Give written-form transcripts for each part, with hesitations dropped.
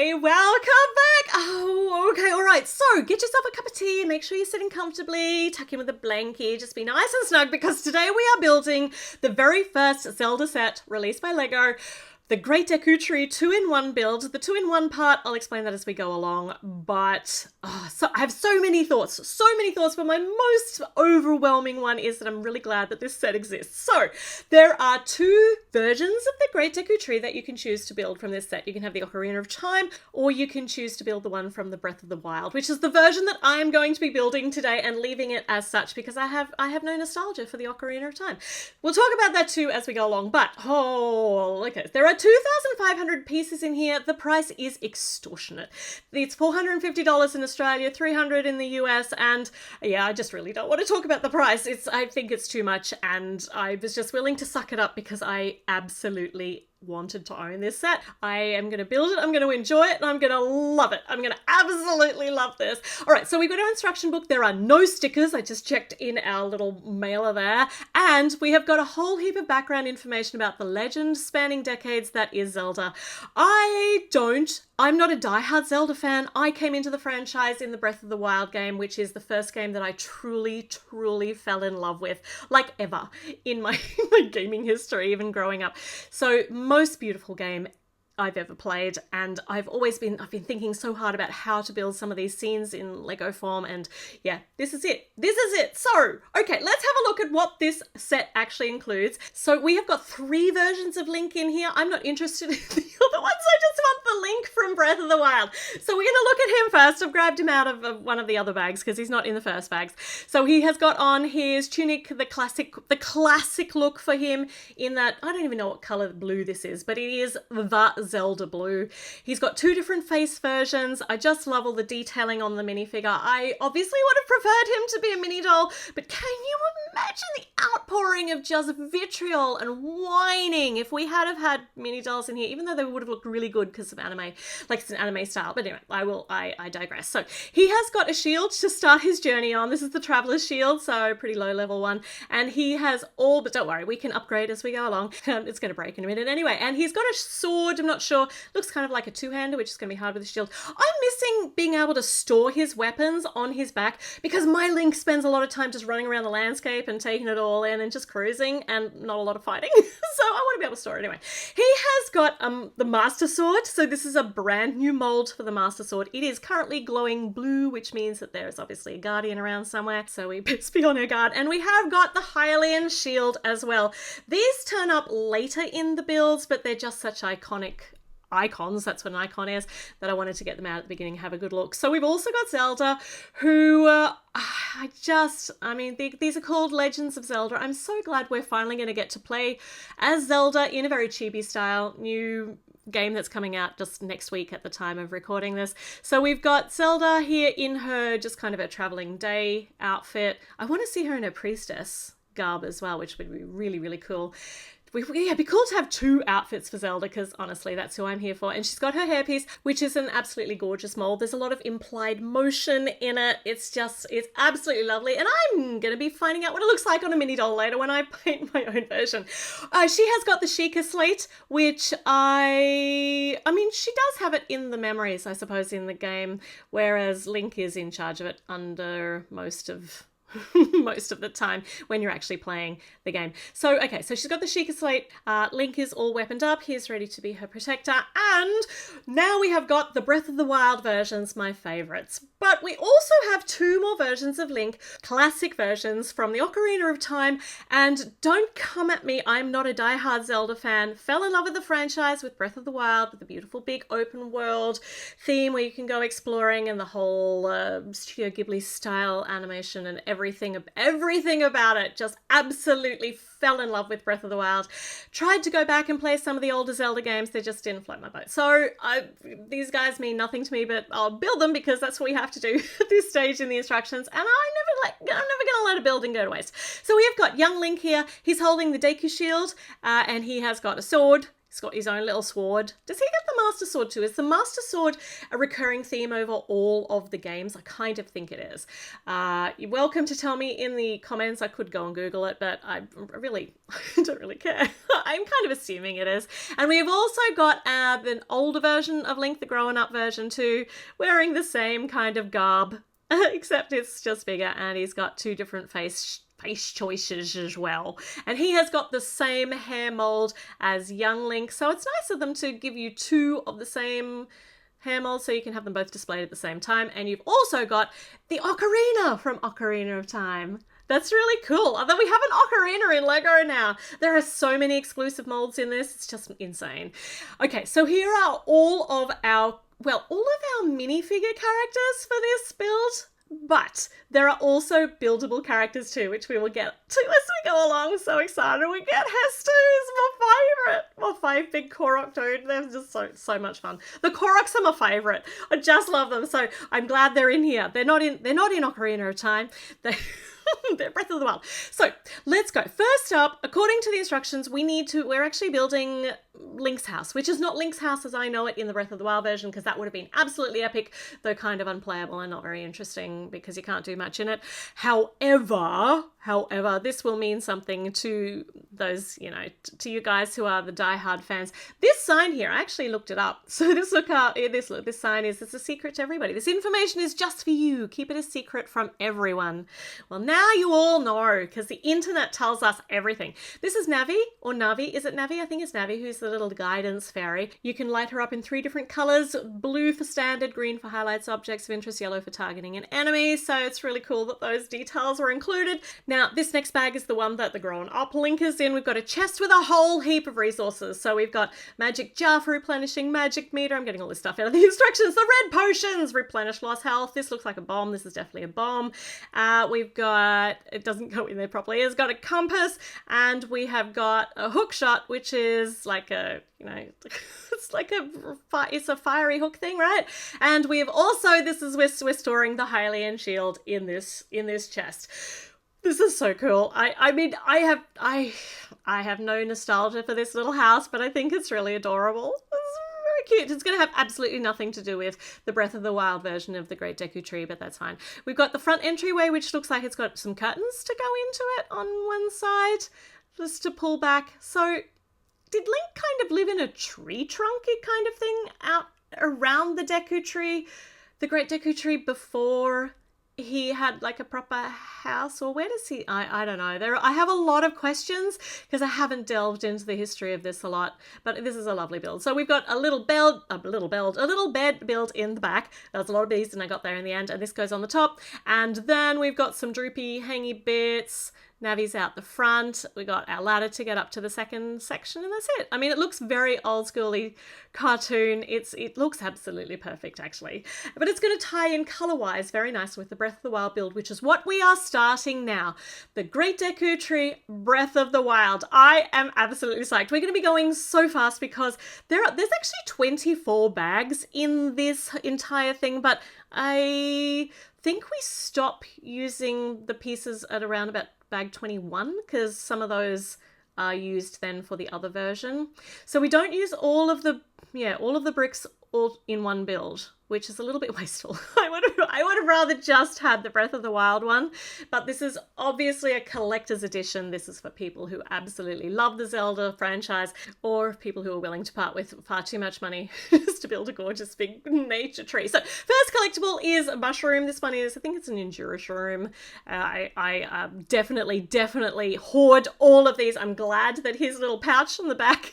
Hey, welcome back. Oh, okay, all right. So get yourself a cup of tea, make sure you're sitting comfortably, tuck in with a blankie, just be nice and snug because today we are building the very first Zelda set released by Lego. The Great Deku Tree 2-in-1 build. The 2-in-1 part, I'll explain that as we go along, but so I have so many thoughts, but my most overwhelming one is that I'm really glad that this set exists. So, there are two versions of the Great Deku Tree that you can choose to build from this set. You can have the Ocarina of Time, or you can choose to build the one from the Breath of the Wild, which is the version that I am going to be building today and leaving it as such because I have no nostalgia for the Ocarina of Time. We'll talk about that too as we go along, but okay, there are 2,500 pieces in here. The price is extortionate. It's $450 in Australia, $300 in the US, and yeah, I just really don't want to talk about the price. I think it's too much, and I was just willing to suck it up because I absolutely wanted to own this set. I am going to build it, I'm going to enjoy it, and I'm going to love it. I'm going to absolutely love this. All right, so we've got our instruction book. There are no stickers. I just checked in our little mailer there. And we have got a whole heap of background information about the legend spanning decades that is Zelda. I'm not a diehard Zelda fan. I came into the franchise in the Breath of the Wild game, which is the first game that I truly fell in love with, like ever, in my gaming history, even growing up. So, most beautiful game I've ever played, and I've been thinking so hard about how to build some of these scenes in Lego form, and yeah, this is it. So, okay, let's have a look at what this set actually includes. So we have got 3 versions of Link in here. I'm not interested in the other ones, I just want the Link from Breath of the Wild. So we're gonna look at him first. I've grabbed him out of one of the other bags because he's not in the first bags. So he has got on his tunic, the classic look for him in that, I don't even know what color blue this is, but it is the Zelda blue. He's got 2 different face versions. I just love all the detailing on the minifigure. I obviously would have preferred him to be a mini doll, but can you imagine the outpouring of just vitriol and whining if we had have had mini dolls in here, even though they would have looked really good because of anime, like it's an anime style. But anyway, I digress. So he has got a shield to start his journey on. This is the Traveler's Shield, so pretty low level one. And he has but don't worry, we can upgrade as we go along. It's going to break in a minute anyway. And he's got a sword, I'm not sure, looks kind of like a 2-hander, which is going to be hard with the shield. I'm missing being able to store his weapons on his back because my Link spends a lot of time just running around the landscape and taking it all in and just cruising and not a lot of fighting. So I want to be able to store it anyway. He has got the Master Sword. So this is a brand new mold for the Master Sword. It is currently glowing blue, which means that there is obviously a guardian around somewhere. So we best be on our guard. And we have got the Hylian shield as well. These turn up later in the builds, but they're just such iconic icons, that's what an icon is, that I wanted to get them out at the beginning, have a good look. So we've also got Zelda, who these are called Legends of Zelda. I'm so glad we're finally going to get to play as Zelda in a very chibi style. New game that's coming out just next week at the time of recording this. So we've got Zelda here in her just kind of a traveling day outfit. I want to see her in her priestess garb as well, which would be really cool. It'd be cool to have 2 outfits for Zelda because honestly, that's who I'm here for. And she's got her hairpiece, which is an absolutely gorgeous mold. There's a lot of implied motion in it. It's absolutely lovely. And I'm going to be finding out what it looks like on a mini doll later when I paint my own version. She has got the Sheikah slate, which she does have it in the memories, I suppose, in the game, whereas Link is in charge of it under most of the time when you're actually playing the game. So, okay, so she's got the Sheikah slate. Link is all weaponed up. He's ready to be her protector. And now we have got the Breath of the Wild versions, my favourites. But we also have 2 more versions of Link, classic versions from the Ocarina of Time. And don't come at me, I'm not a diehard Zelda fan. Fell in love with the franchise with Breath of the Wild, with the beautiful big open world theme where you can go exploring and the whole Studio Ghibli style animation and everything about it. Just absolutely fell in love with Breath of the Wild. Tried to go back and play some of the older Zelda games. They just didn't float my boat. So these guys mean nothing to me, but I'll build them because that's what we have to do at this stage in the instructions. And I'm never going to let a building go to waste. So we have got young Link here. He's holding the Deku shield and he has got a sword. He's got his own little sword. Does he get the Master Sword too? Is the Master Sword a recurring theme over all of the games? I kind of think it is. You're welcome to tell me in the comments. I could go and Google it, but I don't really care. I'm kind of assuming it is. And we've also got an older version of Link, the grown up version too, wearing the same kind of garb, except it's just bigger, and he's got two different face choices as well. And he has got the same hair mold as young Link, so it's nice of them to give you two of the same hair mold so you can have them both displayed at the same time. And you've also got the ocarina from Ocarina of Time. That's really cool. Although we have an ocarina in Lego now. There are so many exclusive molds in this. It's just insane. Okay, so here are all of our minifigure characters for this build. But there are also buildable characters too, which we will get to as we go along. I'm so excited. We get Hestu, who's my favourite. My big Korok dude. They're just so much fun. The Koroks are my favourite. I just love them. So I'm glad they're in here. They're not in Ocarina of Time. They're Breath of the Wild. So let's go. First up, according to the instructions, we're actually building Link's house, which is not Link's house as I know it in the Breath of the Wild version, because that would have been absolutely epic, though kind of unplayable and not very interesting because you can't do much in it. However, this will mean something to those, to you guys who are the diehard fans. This sign here, I actually looked it up. So this sign is, it's a secret to everybody. This information is just for you. Keep it a secret from everyone. Well, now you all know, because the internet tells us everything. This is Navi, or Navi. Is it Navi? I think it's Navi, who's the little guidance fairy. You can light her up in 3 different colors: blue for standard, green for highlights, objects of interest, yellow for targeting an enemy. So it's really cool that those details were included. Now, this next bag is the one that the grown-up Link is in. We've got a chest with a whole heap of resources. So we've got magic jar for replenishing, magic meter. I'm getting all this stuff out of the instructions. The red potions, replenish lost health. This looks like a bomb. This is definitely a bomb. We've got, it doesn't go in there properly. It's got a compass, and we have got a hook shot, which is like a, it's a fiery hook thing, right? And we have also, we're storing the Hylian shield in this chest. This is so cool. I mean, I have no nostalgia for this little house, but I think it's really adorable. It's very cute. It's going to have absolutely nothing to do with the Breath of the Wild version of the Great Deku Tree, but that's fine. We've got the front entryway, which looks like it's got some curtains to go into it on one side, just to pull back. So did Link kind of live in a tree trunky kind of thing out around the Deku Tree, the Great Deku Tree, before he had like a proper house? Or where does he, I don't know. I have a lot of questions because I haven't delved into the history of this a lot, but this is a lovely build. So we've got a little bed built in the back. There's a lot of bees and I got there in the end, and this goes on the top. And then we've got some droopy hangy bits. Navi's out the front. We got our ladder to get up to the second section, and that's it. I mean, it looks very old schooly cartoon. It looks absolutely perfect, actually. But it's going to tie in color-wise very nice with the Breath of the Wild build, which is what we are starting now. The Great Deku Tree, Breath of the Wild. I am absolutely psyched. We're going to be going so fast because there's actually 24 bags in this entire thing, but I think we stop using the pieces at around about bag 21 because some of those are used then for the other version. So we don't use all of the bricks all in one build, which is a little bit wasteful. I would have rather just had the Breath of the Wild one, but this is obviously a collector's edition. This is for people who absolutely love the Zelda franchise, or people who are willing to part with far too much money just to build a gorgeous big nature tree. So first collectible is a mushroom. This one is, I think it's an Enduro-shroom. I definitely hoard all of these. I'm glad that his little pouch on the back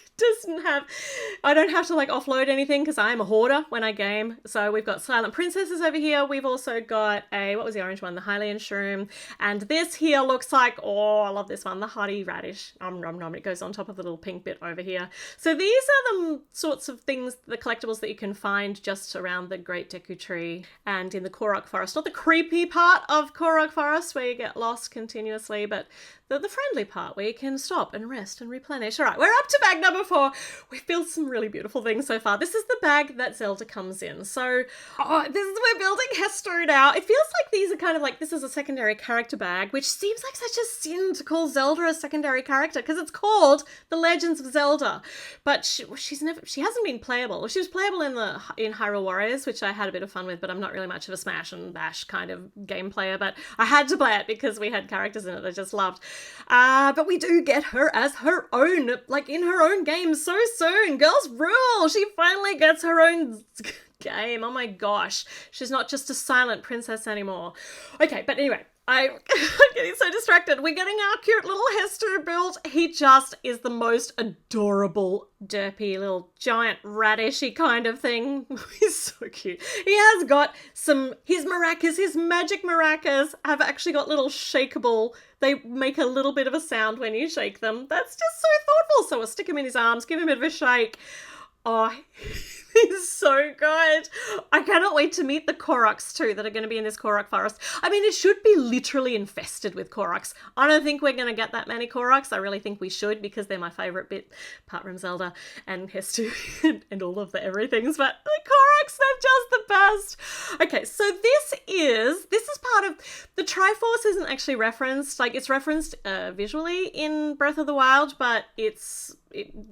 I don't have to like offload anything because I'm a hoarder when I game. So we've got Silent Princesses over here. We've also got what was the orange one? The Hylian Shroom. And this here looks like, I love this one, the Honey Radish. Nom nom nom. It goes on top of the little pink bit over here. So these are the sorts of things, the collectibles that you can find just around the Great Deku Tree and in the Korok Forest. Not the creepy part of Korok Forest where you get lost continuously, but the friendly part where you can stop and rest and replenish. All right, we're up to bag number 4. We've built some really beautiful things so far. This is the bag that Zelda comes in. So we're building Hester now. It feels like these are kind of like, this is a secondary character bag, which seems like such a sin to call Zelda a secondary character because it's called The Legends of Zelda. But she hasn't been playable. She was playable in Hyrule Warriors, which I had a bit of fun with, but I'm not really much of a smash and bash kind of game player, but I had to play it because we had characters in it I just loved. But we do get her as her own, like in her own game so soon. Girls rule! She finally gets her own game. Oh my gosh. She's not just a silent princess anymore. Okay, but anyway, I'm getting so distracted. We're getting our cute little Hester built. He just is the most adorable, derpy little giant radishy kind of thing. He's so cute. He has got his magic maracas have actually got little shakeable, they make a little bit of a sound when you shake them. That's just so thoughtful. So we'll stick him in his arms, give him a bit of a shake. Oh, he's so good. I cannot wait to meet the Koroks too that are going to be in this Korok forest. I mean, it should be literally infested with Koroks. I don't think we're going to get that many Koroks. I really think we should because they're my favourite bit, apart from Zelda and Hestu and all of the everythings. But the Koroks, they're just the best. Okay, so this is part of, the Triforce isn't actually referenced. Like, it's referenced visually in Breath of the Wild, but it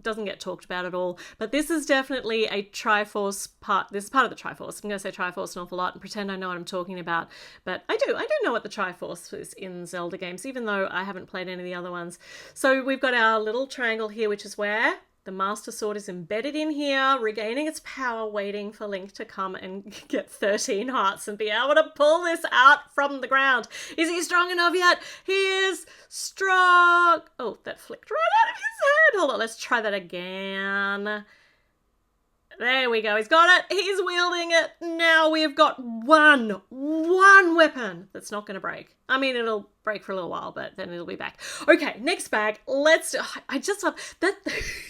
doesn't get talked about at all. But this is definitely a Triforce part. This is part of the Triforce. I'm going to say Triforce an awful lot and pretend I know what I'm talking about. But I do know what the Triforce is in Zelda games, even though I haven't played any of the other ones. So we've got our little triangle here, which is where the Master Sword is embedded in here, regaining its power, waiting for Link to come and get 13 hearts and be able to pull this out from the ground. Is he strong enough yet? He is strong. Oh, that flicked right out of his head. Hold on, let's try that again. There we go. He's got it. He's wielding it. Now we've got one weapon that's not going to break. I mean, it'll break for a little while, but then it'll be back. Okay, next bag. I just love that.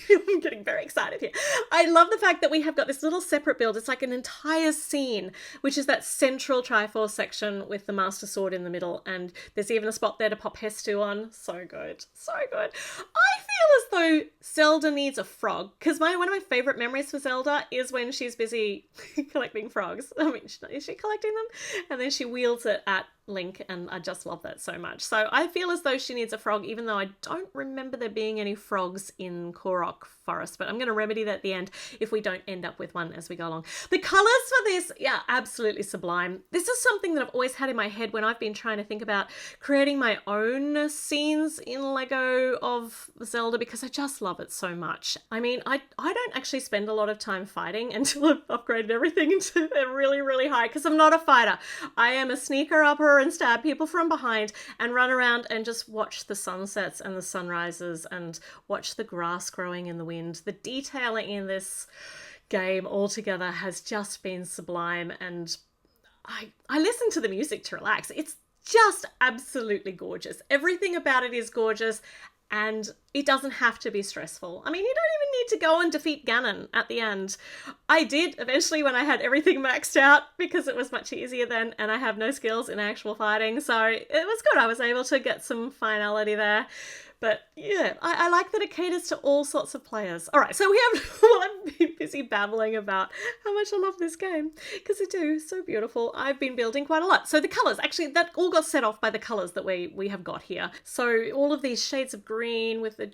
I'm getting very excited here. I love the fact that we have got this little separate build. It's like an entire scene, which is that central Triforce section with the Master Sword in the middle. And there's even a spot there to pop Hestu on. So good. So good. I feel as though Zelda needs a frog, because one of my favorite memories for Zelda is when she's busy collecting frogs. I mean, is she collecting them? And then she wields it at Link, and I just love that so much. So I feel as though she needs a frog, even though I don't remember there being any frogs in Korok Forest, but I'm going to remedy that at the end if we don't end up with one as we go along. The colours for this, yeah, absolutely sublime. This is something that I've always had in my head when I've been trying to think about creating my own scenes in Lego of Zelda, because I just love it so much. I mean, I don't actually spend a lot of time fighting until I've upgraded everything into a really, really high, because I'm not a fighter. I am a sneaker upper and stab people from behind and run around and just watch the sunsets and the sunrises and watch the grass growing in the wind. The detailing in this game altogether has just been sublime, and I listen to the music to relax. It's just absolutely gorgeous. Everything about it is gorgeous, and it doesn't have to be stressful. I mean, you don't even need to go and defeat Ganon at the end. I did eventually when I had everything maxed out, because it was much easier then, and I have no skills in actual fighting, so it was good. I was able to get some finality there. But yeah, I like that it caters to all sorts of players. All right, so we have, well, I've been busy babbling about how much I love this game, because I do, so beautiful. I've been building quite a lot. So the colours, actually, that all got set off by the colours that we have got here. So all of these shades of green with the,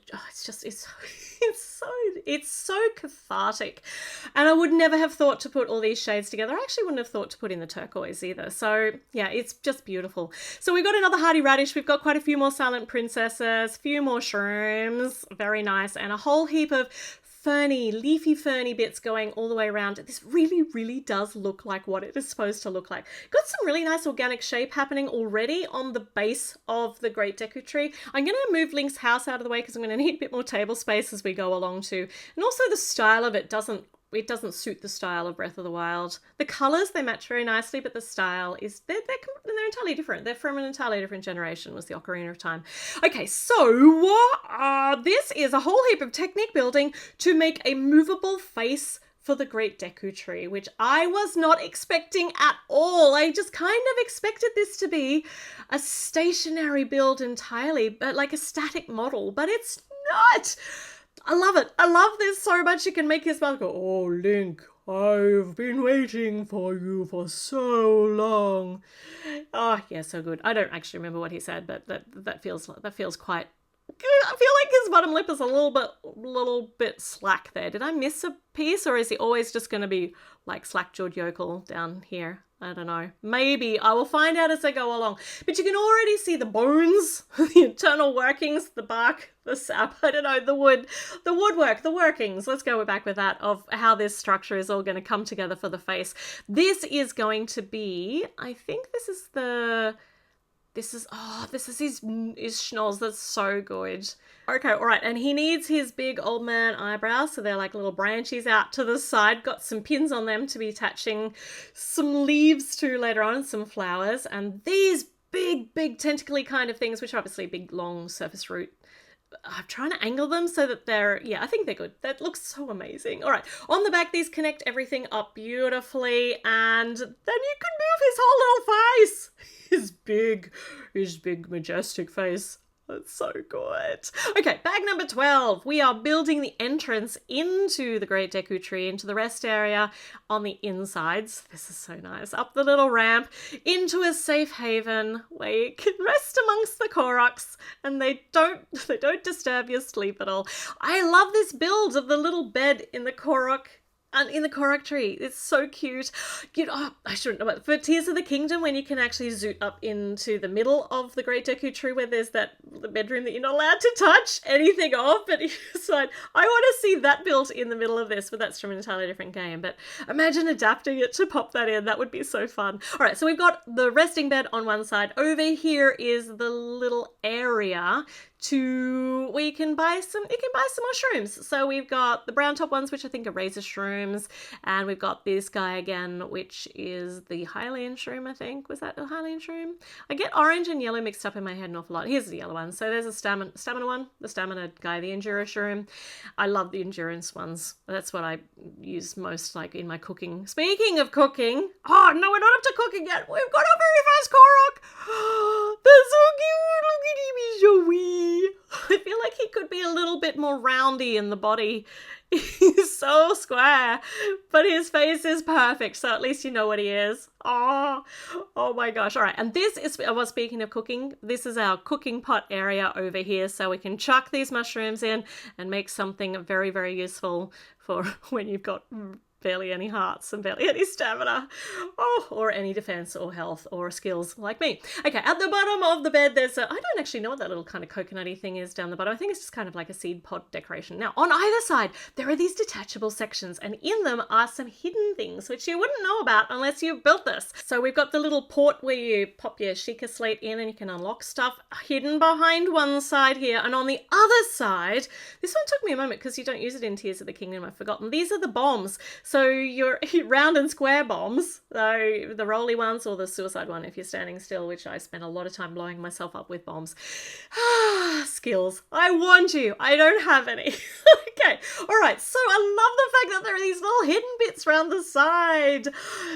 it's so cathartic. And I would never have thought to put all these shades together. I actually wouldn't have thought to put in the turquoise either. So yeah, it's just beautiful. So we've got another Hardy Radish. We've got quite a few more Silent Princesses, a few more shrooms, very nice, and a whole heap of leafy ferny bits going all the way around. This really, really does look like what it is supposed to look like. Got some really nice organic shape happening already on the base of the Great Deku Tree. I'm going to move Link's house out of the way because I'm going to need a bit more table space as we go along too. And also the style of it doesn't suit the style of Breath of the Wild. The colours, they match very nicely, but the style is, they're entirely different. They're from an entirely different generation, was the Ocarina of Time. Okay, so this is a whole heap of technique building to make a movable face for the Great Deku Tree, which I was not expecting at all. I just kind of expected this to be a stationary build entirely, but like a static model, but it's not. I love it. I love this so much. You can make his mouth go, "Oh, Link, I've been waiting for you for so long." Oh, yeah, so good. I don't actually remember what he said, but that feels quite good. I feel like his bottom lip is a little bit slack there. Did I miss a piece, or is he always just going to be like slack-jawed yokel down here? I don't know. Maybe. I will find out as I go along. But you can already see the bones, the internal workings, the bark, the sap, I don't know, the wood, the woodwork, the workings. Let's go back with that of how this structure is all going to come together for the face. This is going to be, I think this is his schnoz. That's so good. Okay, all right, and he needs his big old man eyebrows, so they're like little branchies out to the side, got some pins on them to be attaching some leaves to later on, some flowers, and these big tentacly kind of things, which are obviously big, long surface root. I'm trying to angle them so that I think they're good. That looks so amazing. All right, on the back, these connect everything up beautifully, and then you can move his whole little face. His big, majestic face. That's so good. Okay, bag number 12. We are building the entrance into the Great Deku Tree, into the rest area on the insides. This is so nice. Up the little ramp into a safe haven where you can rest amongst the Koroks and they don't disturb your sleep at all. I love this build of the little bed in the Korok. And in the Korok tree, it's so cute. I shouldn't know, but for Tears of the Kingdom, when you can actually zoot up into the middle of the Great Deku Tree, where there's the bedroom that you're not allowed to touch anything of, but it's like, I want to see that built in the middle of this, but that's from an entirely different game. But imagine adapting it to pop that in. That would be so fun. All right, so we've got the resting bed on one side. Over here is the little area where you can buy some mushrooms. So we've got the brown top ones, which I think are razor shrooms, and we've got this guy again, which is the Hylian shroom, I think. Was that a Hylian shroom? I get orange and yellow mixed up in my head an awful lot. Here's the yellow one. So there's a stamina one, the stamina guy, the enduro shroom. I love the endurance ones. That's what I use most, like, in my cooking. Speaking of cooking, oh no, we're not up to cooking yet. We've got our very first Korok. That's so cute. Look at him, he's so wee. I feel like he could be a little bit more roundy in the body. He's so square, but his face is perfect, so at least you know what he is. Oh my gosh. All right, and this is, well, speaking of cooking, this is our cooking pot area over here, so we can chuck these mushrooms in and make something very, very useful for when you've got barely any hearts and barely any stamina, or any defense or health or skills like me. Okay, at the bottom of the bed, there's I don't actually know what that little kind of coconutty thing is down the bottom. I think it's just kind of like a seed pod decoration. Now, on either side, there are these detachable sections, and in them are some hidden things, which you wouldn't know about unless you built this. So we've got the little port where you pop your Sheikah slate in and you can unlock stuff hidden behind one side here, and on the other side, this one took me a moment because you don't use it in Tears of the Kingdom, I've forgotten. These are the bombs. So your round and square bombs, so the rolly ones or the suicide one if you're standing still, which I spent a lot of time blowing myself up with bombs. Skills. I warned you, I don't have any. Okay, all right, so I love the fact that there are these little hidden bits around the side.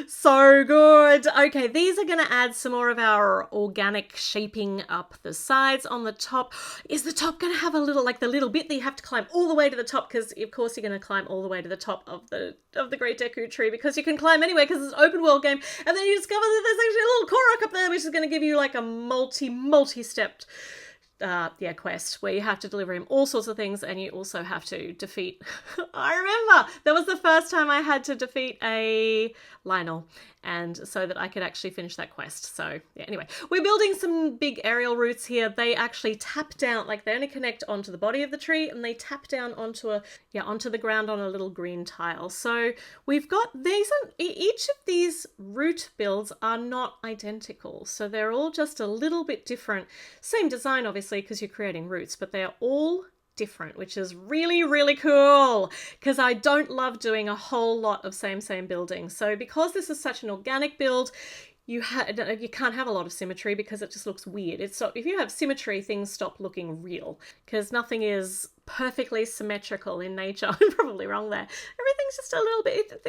So good. Okay, these are going to add some more of our organic shaping up the sides. On the top, is the top going to have a little, like the little bit that you have to climb all the way to the top, because of course you're going to climb all the way to the top of the Great Deku Tree, because you can climb anywhere because it's an open world game, and then you discover that there's actually a little Korok up there, which is going to give you like a multi-stepped quest where you have to deliver him all sorts of things, and you also have to defeat I remember that was the first time I had to defeat a Lionel, and so that I could actually finish that quest. So yeah, anyway, we're building some big aerial roots here. They actually tap down, like they only connect onto the body of the tree, and they tap down onto the ground on a little green tile. So we've got these, each of these root builds are not identical, so they're all just a little bit different. Same design obviously because you're creating roots, but they're all different, which is really, really cool, because I don't love doing a whole lot of same building. So because this is such an organic build, you can't have a lot of symmetry because it just looks weird. If you have symmetry, things stop looking real because nothing is perfectly symmetrical in nature. I'm probably wrong there. Everything's just a little bit,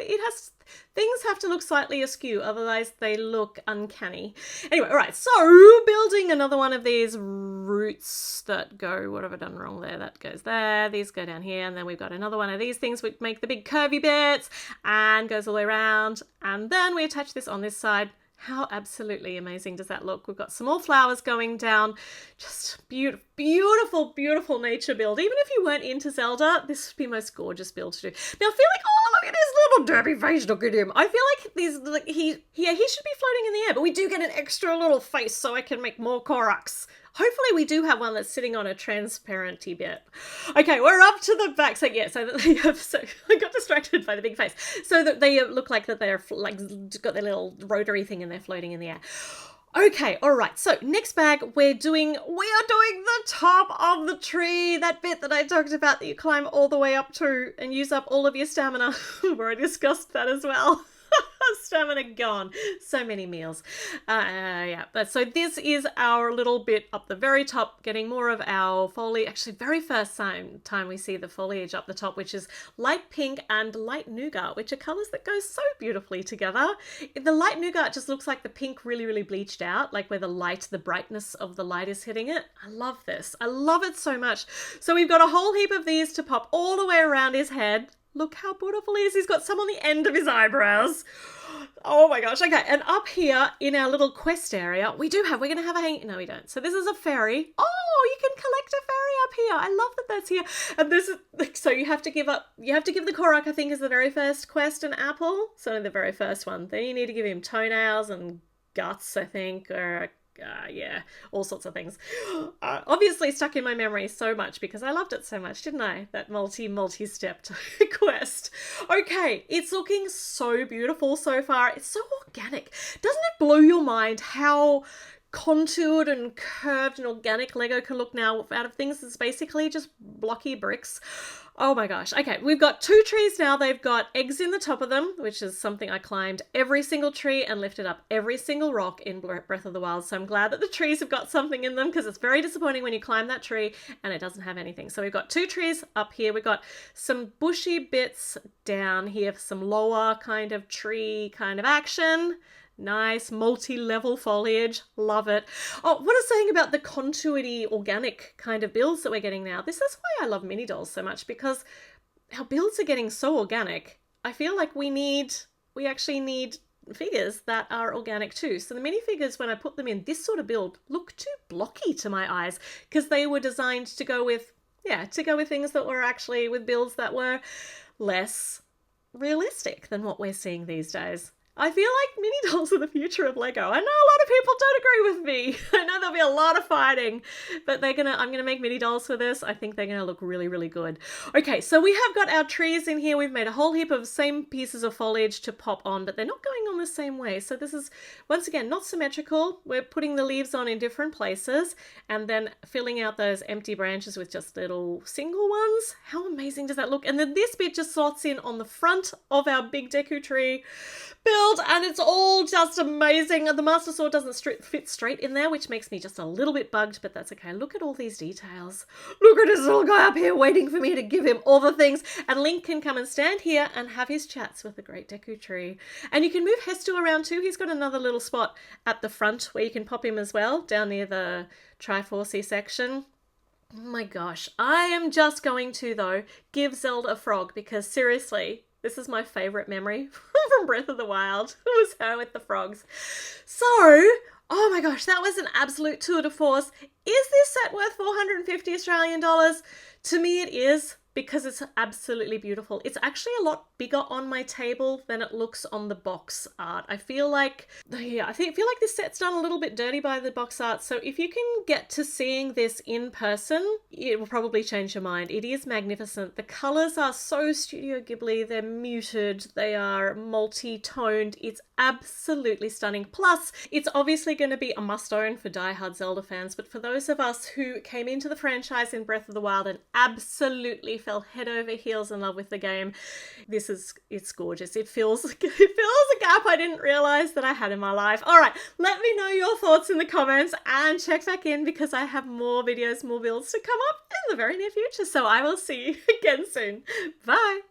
things have to look slightly askew, otherwise they look uncanny. Anyway, all right, so building another one of these roots that go, what have I done wrong there? That goes there, these go down here, and then we've got another one of these things which make the big curvy bits and goes all the way around, and then we attach this on this side. How absolutely amazing does that look? We've got some more flowers going down. Just beautiful, beautiful, beautiful nature build. Even if you weren't into Zelda, this would be the most gorgeous build to do. Now I feel like, oh, look at his little derpy face, look at him. I feel like he should be floating in the air, but we do get an extra little face so I can make more Korax. Hopefully we do have one that's sitting on a transparenty bit. Okay, we're up to the back. So I got distracted by the big face. So that they look like that they're like got their little rotary thing and they're floating in the air. Okay, all right. So next bag, we are doing the top of the tree, that bit that I talked about that you climb all the way up to and use up all of your stamina. We've already discussed that as well. Stamina gone. So many meals. But so this is our little bit up the very top, getting more of our foliage. Actually, very first time we see the foliage up the top, which is light pink and light nougat, which are colours that go so beautifully together. The light nougat just looks like the pink really, really bleached out, like where the brightness of the light is hitting it. I love this. I love it so much. So we've got a whole heap of these to pop all the way around his head. Look how beautiful he is. He's got some on the end of his eyebrows. Oh my gosh. Okay. And up here in our little quest area, we're going to have a hang. No, we don't. So this is a fairy. Oh, you can collect a fairy up here. I love that that's here. And this is, so you have to give the Korok, I think, is the very first quest, an apple. So the very first one. Then you need to give him toenails and guts, I think, or all sorts of things. Obviously stuck in my memory so much because I loved it so much, didn't I? That multi-stepped quest. Okay, it's looking so beautiful so far. It's so organic. Doesn't it blow your mind how contoured and curved and organic Lego can look now out of things that's basically just blocky bricks? Oh my gosh. Okay, we've got 2 trees now. They've got eggs in the top of them, which is something I climbed every single tree and lifted up every single rock in Breath of the Wild. So I'm glad that the trees have got something in them because it's very disappointing when you climb that tree and it doesn't have anything. So we've got 2 trees up here. We've got some bushy bits down here, some lower kind of tree kind of action. Nice multi-level foliage. Love it. Oh, what I was saying about the contoured organic kind of builds that we're getting now. This is why I love mini dolls so much, because our builds are getting so organic. I feel like we actually need figures that are organic too. So the minifigures, when I put them in this sort of build, look too blocky to my eyes because they were designed to go with things that were actually with builds that were less realistic than what we're seeing these days. I feel like mini dolls are the future of Lego. I know a lot of people don't agree with me. I know there'll be a lot of fighting, but I'm gonna make mini dolls for this. I think they're gonna look really, really good. Okay, so we have got our trees in here. We've made a whole heap of same pieces of foliage to pop on, but they're not going on the same way. So this is, once again, not symmetrical. We're putting the leaves on in different places and then filling out those empty branches with just little single ones. How amazing does that look? And then this bit just slots in on the front of our big Deku Tree build, and it's all just amazing. And the Master Sword doesn't fit straight in there, which makes me just a little bit bugged, but that's okay. Look at all these details. Look at this little guy up here waiting for me to give him all the things. And Link can come and stand here and have his chats with the great Deku Tree. And you can move Hestu around too. He's got another little spot at the front where you can pop him as well, down near the Triforce section. Oh my gosh. I am just going to, though, give Zelda a frog, because seriously, this is my favourite memory from Breath of the Wild. It was her with the frogs. So, oh my gosh, that was an absolute tour de force. Is this set worth 450 Australian dollars? To me it is, because it's absolutely beautiful. It's actually a lot bigger on my table than it looks on the box art. I feel like this set's done a little bit dirty by the box art. So if you can get to seeing this in person, it will probably change your mind. It is magnificent. The colours are so Studio Ghibli. They're muted. They are multi-toned. It's absolutely stunning. Plus, it's obviously going to be a must-own for die-hard Zelda fans. But for those of us who came into the franchise in Breath of the Wild and absolutely fell head over heels in love with the game. It's gorgeous. It fills a gap I didn't realize that I had in my life. All right, let me know your thoughts in the comments and check back in because I have more videos, more builds to come up in the very near future. So I will see you again soon. Bye.